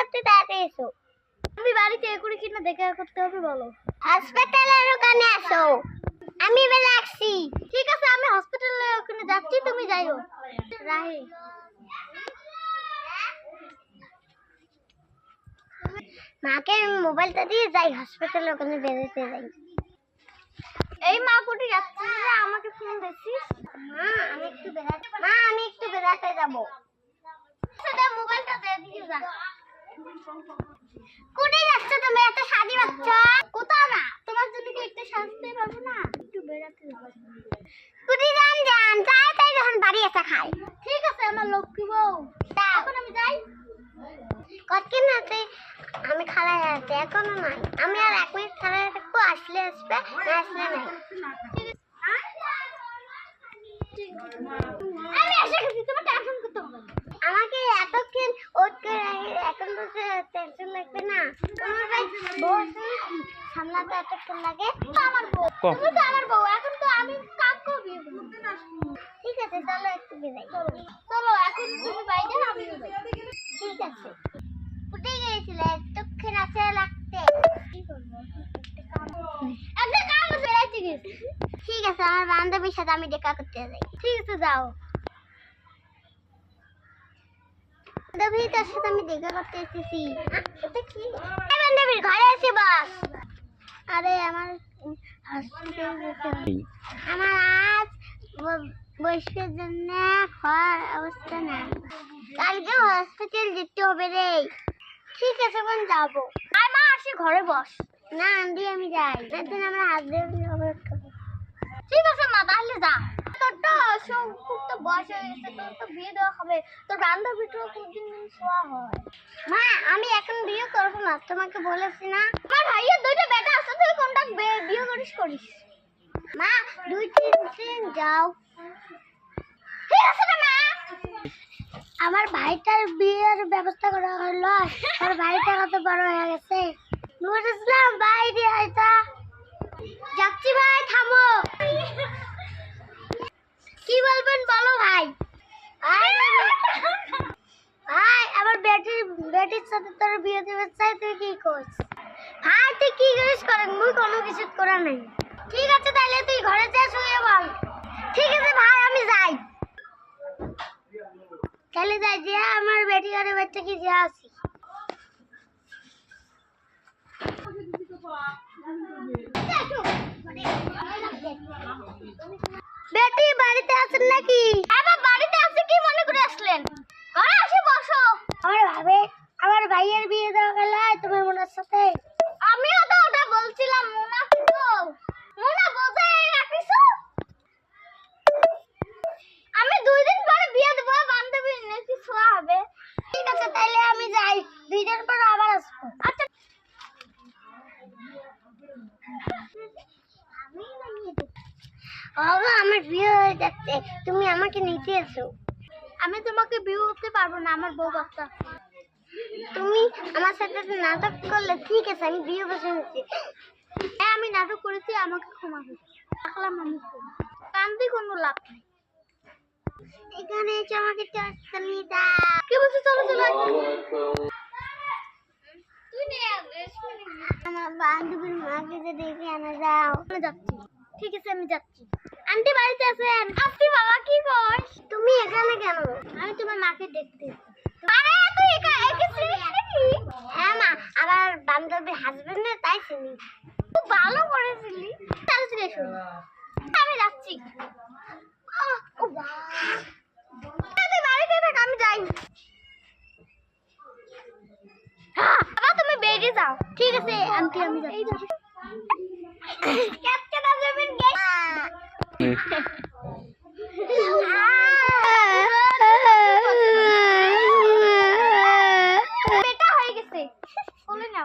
করতে তাড়াতাড়ি এসো। আমি বাড়িতে একুড়ি কিনা দেখা করতে হবে বলো। হাসপাতালের ওখানে আসো, আমি এবার আসছি। ঠিক আছে, আমি হসপিটালে ওখানে যাচ্ছি, তুমি যাইও। রাহি মাকে মোবাইলটা দিয়ে যাই, হসপিটালে ওখানে বেরোতে যাই। এই মা কোটি যাচ্ছে, আমাকে ফোন দিছিস? মা আমি একটু বেড়াতে যাবো। সেটা মোবাইলটা দে, দিয়ে যা। কোথায় যাচ্ছ তুমি, এত সাজি বাচ্চা? কোথাও না, তোমার জন্য কি একটু সাজতে পারবো না? একটু বেড়াতে যাবো। কোথায় যান তাড়াতাড়ি যখন বাড়ি এসে খাই। ঠিক আছে আমার লক্ষ্মী বউ, এখন আমি যাই। কতক্ষণ আছে? আমি খালায় আছি, এখনো নাই। আমি আর 1 মিনিট খালায় থাকবো, আসলে আসবে, না আসলে নাই। আমি এসে গেছি, তোমার টেনশন করতে হবে না। আমাকে এতক্ষণ ওয়েট করে এখন বসে টেনশন লাগবে না? তোমার ভাই বউ সামলাতে এতক্ষণ লাগে? তো আমার বউ, তুমি তো আমার বউ, এখন তো আমি কাকু বিয়ে করবো। ঠিক আছে, চলো একটু বেরাই। চলো এখন তুমি বাইরে, আমি যাই। ঠিক আছে। কোথায় গিয়েছিলে এতক্ষণ আছে লাগতে? কি করবো, একটা কাম আছে, বেড়াইতে গেছি। ঠিক আছে, আমার বান্ধবীর সাথে আমি দেখা করতে যাই। ঠিক আছে যাও। বান্ধবী, তার সাথে আমি দেখা করতে এসেছি। এটা কি? এই বান্ধবীর ঘরে আছি, বস। আরে আমার হসপিটাল যেতে হবে। আমার আজ বয়সের জন্য খাওয়ার অবস্থা নাই, কালকে হসপিটাল যেতে হবে রে। ঠিক আছে, এখন যাবো। আর মা আসি, ঘরে বস। না আন্টি, আমি যাই, একদিন আমার হাজবেন্ড ঠিক আছে মা, তাহলে যা। তোর তো খুব তো বয়স হয়ে গেছে, তোর তো বিয়ে দেওয়া হবে। তোর বান্ধবীটাও কোনদিন শোয়া হয়। মা, আমি এখন বিয়ে করবো না, তোমাকে বলেছি না? আমার ভাইয়ের 2টা বেটা আছে, তুই কোনটা বিয়ে করিস? মা, 2-3 দিন যাও। ঠিক আছে না মা? আমার ভাইটার বিয়ের ব্যবস্থা করা হলো। আমার ভাইটা কত বড় হয়ে গেছে। নুর ইসলাম, বাইরে আইতা। যাচ্ছি ভাই, থামো। কি বলবেন বলো ভাই? ভাই, আমার বেটির সাথে তোর বিয়ে দিতে চাই, তুই কি করছিস? ভাই, তুই কি করিস করেন, মুই কোনো কিছু করা নাই। ঠিক আছে, তাহলে তুই ঘরে যা, শুয়ে বল। ঠিক আছে ভাই, আমি যাই। তাহলে যাই, যে আমার বেটি আর বাচ্চা কি যে আসি। বেটি, বাড়িতে আছেন নাকি? আমার বাড়িতে আছে, কি মনে করে আসলেন? ঘরে আসি, বসো। আমার ভাইয়ের বিয়ে দেওয়া গেল তোমার মনের সাথে। আমিও তো ওটা বলছিলাম, মোনা কিন্তু মোনা বোঝে রাখিস। আমি 2 দিন পরে বিয়ে দেবো, বান্ধবী নাকি শোয়া হবে। ঠিক আছে, তাহলে আমি যাই, 2 দিন পর আবার আসবো। আচ্ছা, আমার বিয়ে হয়ে যাচ্ছে, তুমি আমাকে নিতে এসো। আমি তোমাকে বিয়ে করতে পারবো না, আমার বউ বাচ্চা। তুমি আমার সাথে নাটক করলে, ঠিক আছে, আমি বিয়ে বসে নিচ্ছি। হ্যাঁ, আমি নাটক করেছি, আমাকে ক্ষমা করো। রাখলাম আমি, কান্দি কোনো লাভ নেই। এখানে এসে আমাকে চলে নিয়ে যাও। কি বলছিস? চলো চলো। আমার বান্ধবীর মাকে যে দেখে আনা যাও। আমি যাচ্ছি। ঠিক আছে, আমি যাচ্ছি। আন্টি বাড়িতে আছেন? আসছি বাবা, কি কর? তুমি এখানে কেন? আমি তোমার মাকে দেখতে। আরে তুই হ্যাঁ মা, আমার বান্ধবীর হাজবেন্ড, তাই চিনি। খুব ভালো করেছিলি। তাড়াতাড়ি এসো। আমি যাচ্ছি। তুই বাড়িতে থাক, আমি যাই। বাবা, তুমি বেরিয়ে যাও। ঠিক আছে আন্টি, আমি যাচ্ছি। ক্যাপ্টেন আজমের গেট। বেটা হয়ে গেছে, বলে না।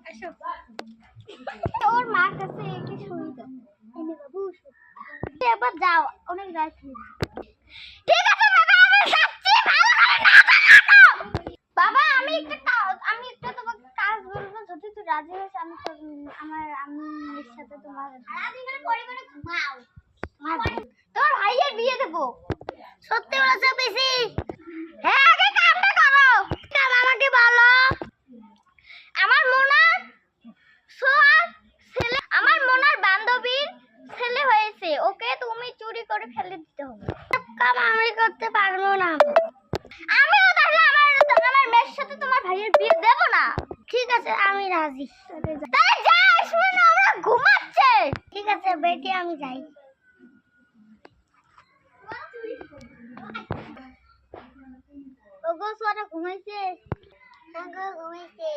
আসো, ওর মার কাছে কি শুই দাও। এনে বাবু, এবার যাও, অনেক রাত হয়েছে। ঠিক আছে বাবা, আমি যাচ্ছি, ভালো করে না জানো। বাবা, আমি একটা তোমাকে কাজ বলবো, যদি তুই রাজি হস, আমি আমার আম্মুর সাথে তোমার সারাদিনের পরিবারে ঘুমাও। তোমার ভাইয়ের বিয়ে দেবো। সত্যি বলেছো বেশি? হ্যাঁ, আগে কামটা করো। আমাকে বলো। রাজি। তাহলে যাই, শুনে না আমরা ঘুমাচ্ছে। ঠিক আছে বেটি, আমি যাই। ওগো সোনা ঘুমাইছে। ওগো ঘুমাইছে।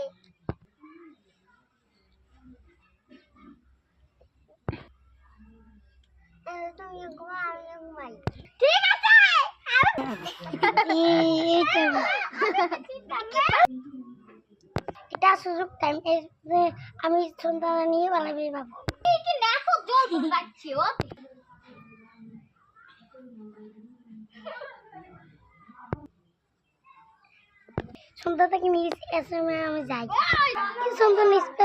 তুমি ঘুমা, আমি ঘুমাই। ঠিক আছে। এটা সুযোগ টাইম, আমি সন্ধ্যা নিয়ে পালাবি বাবু। কি দেখো জল পাচ্ছি ও। সন্ধ্যা থেকে নিয়ে এসে আমি যাই। সন্ধ্যা নিচে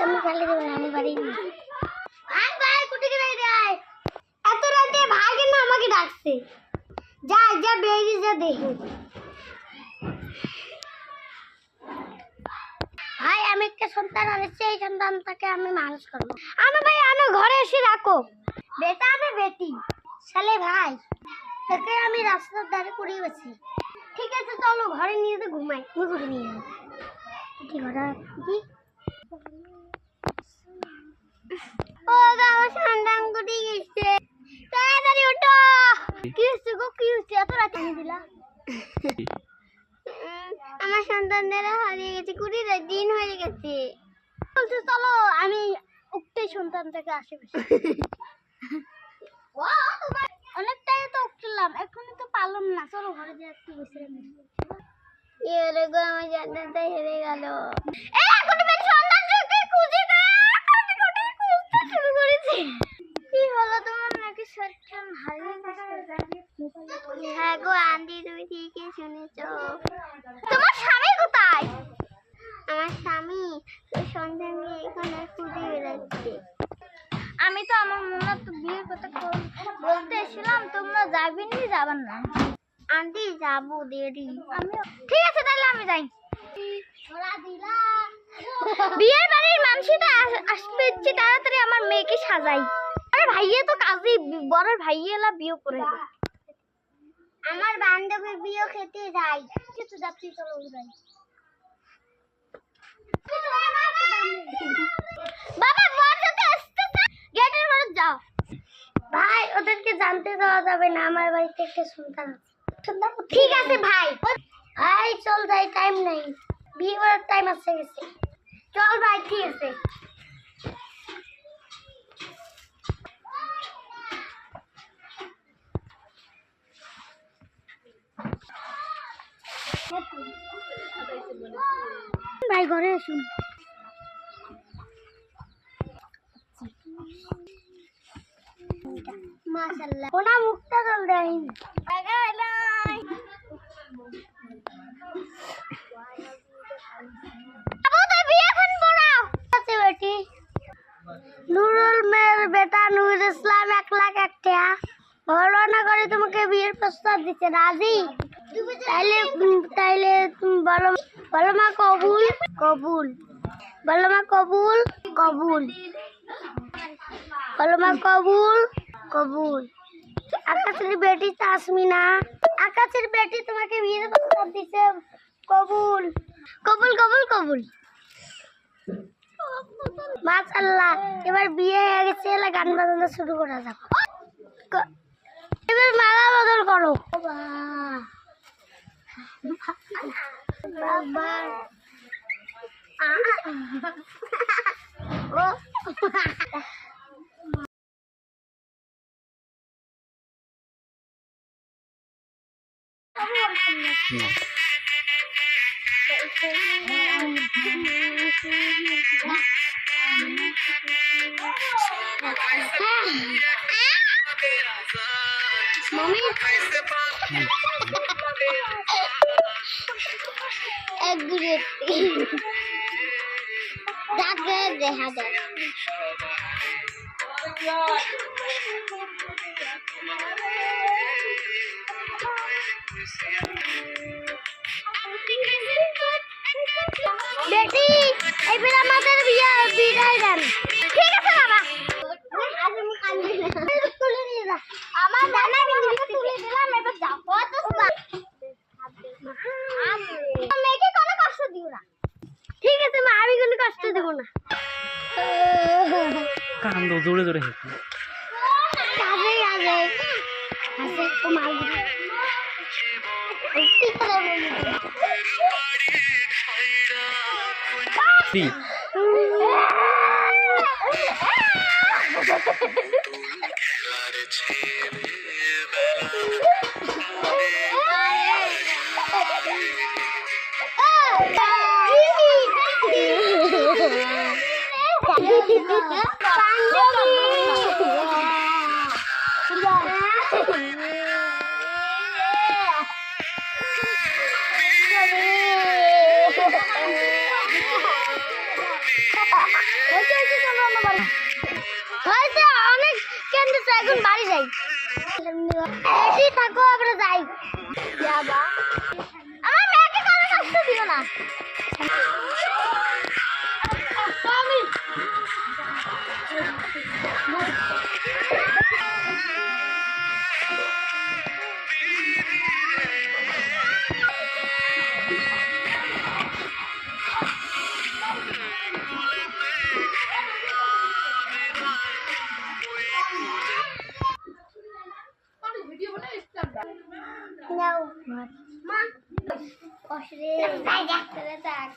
আমি খালি দেবো না, আমি বাড়ি নিয়ে। ভাই ভাই কুটি গেলে রে, এত রাতে ভাই কেন আমাকে ডাকছে? যা যা বেরিয়ে যা দেখি। ভাই আমি একটা সন্তান আনছি, এই সন্তানটাকে আমি মানুষ করবো। আমি ভাই আমি ঘরে এসে রাখো। বেটা আমি বেটি শালে ভাই, একে আমি রাস্তার ধারে করিয়ে গেছি। ঠিক আছে চলো ঘরে নিয়ে যেতে ঘুমাই। তুমি ঘরে নিয়ে যাবো কি ঘরে কি? ও আমার সন্তান কুটি গেছে, তাড়াতাড়ি ওঠো। কি হচ্ছে গো, কি হচ্ছে এত রাতে দিলা? আমার সন্তানদের হারিয়ে গেছে, কুড়ি দিন হয়ে গেছে। বলছে চলো আমি উঠতে সন্তান থেকে আশেপাশে। অনেকটাই তো উঠলাম, এখনই তো পারলাম না। চলো ঘরে যে একটু বসে আমার সন্তানটা হেরে গেল। কি হলো তোমার নাকি সন্তান হারিয়ে গেছে? হ্যাঁ গো আন্টি, তুমি ঠিকই শুনেছ। তোমার স্বামী কোথায়? আমার স্বামী সন্তানকে এখানে খুঁজে বেড়াচ্ছে। আমি তো আমার মনে তো বিয়ের কথা বলতে এসেছিলাম, তোমরা যাবে নি যাবার না? আন্টি যাবো দেরি। ঠিক আছে তাহলে আমি যাই। বিয়ের বাড়ির মানুষটা আসবে, তাড়াতাড়ি আমার মেয়েকে সাজাই। আরে ভাইয়া তো কাজী, বড় ভাইয়া এলা বিয়ে করে। আমার বান্ধবী বিয়ে খেতে যাই। কিছু যাচ্ছি, চলো যাই। বাবা বড়কে আসতেছে, গেটের বাইরে যাও। ভাই ওদেরকে জানতে দেওয়া যাবে না, আমার বাড়িতে একটা সন্তান আছে। ঠিক আছে ভাই। ভাই চল যাই, টাইম নেই, বিয়ে করার টাইম আসছে গেছে। চল ভাই, ঠিক আছে। ভাই ঘরে আসুন। মাশাআল্লাহ ওনা মুখটা জল দেয়নি। নুরুল মেয়ের বেটা নুরুল ইসলাম 1 লাখ 1 টাকা ঘটনা করে তোমাকে বিয়ের প্রস্তাব দিচ্ছে, রাজি? তাইলে তাইলে বলো, বলো মা কবুল। কবুল বলো মা কবুল। কবুল বলো মা কবুল। কবুল। আকাশের বেটি তাসমিনা, আকাশের বেটি তোমাকে বিয়ের প্রস্তাব দিচ্ছে, কবুল। কবুল কবুল কবুল। মাশাআল্লাহ এবার বিয়ে হয়ে গেছে, এলা গান বাজানো শুরু করা যাক। এবার মালা বদল করো। বাবা মমি এক দূরে ডাকে দেখা যায়। বেটি এবার আমাদের বিদায় দেন। ঠিক আছে বাবা, তুলে নিয়ে যা। আমার দানা তুলে দিলাম, এবার যাও। মেয়েকে কোনো কষ্ট দিও না, ঠিক তো জোরে জোরে হেঁটে কাজে কাজে হাসে তো মালগুলো কি করে সি অনেক কেন্দ্র এখন বাড়ি যাই এসি থাকো আমরা যাই যাবা আমার মেয়েকে কোনো কষ্ট দিও না নাও মা অসরে যাই চলে যাক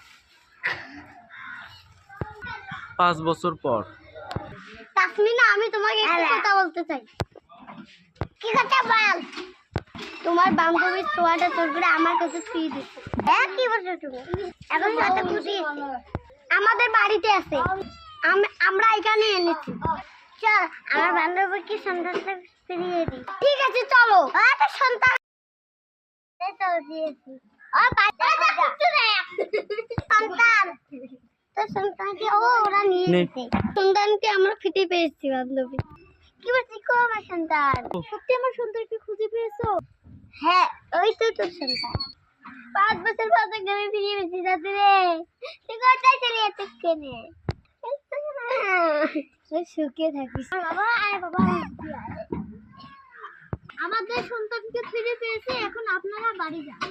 5 বছর পর তাসমিনা আমি তোমাকে একটা কথা বলতে চাই কি কথা বল তোমার বান্ধবীর ছোঁয়াটা তোর করে আমার কাছে ছুঁয়ে দিচ্ছে হ্যাঁ কি বলছো তুমি এখন কত খুশি আমাদের বাড়িতে আছে আমরা এখানে এনেছি চল আমার বান্ধবীকে সন্তানটা ফিরিয়ে দিই ঠিক আছে চলো তো সন্তান চলো দিয়েছি সন্তান তো সন্তানকে ওরা নিয়ে গেছে সন্তানকে আমরা ফিরে পেয়েছি বান্ধবী কি বলছি কো আমার সন্তান সত্যি আমার সন্তানকে খুঁজে পেয়েছো হ্যাঁ ওই তো তোর সন্তান 5 বছর পর গ্রামে ফিরে পেয়েছি দাদু রে তুই কোথায় চলে যাচ্ছিস কেনে সুখে থাকিস বাবা আয় বাবা আমাদের সন্তানকে ফিরে পেয়েছে এখন আপনারা বাড়ি যান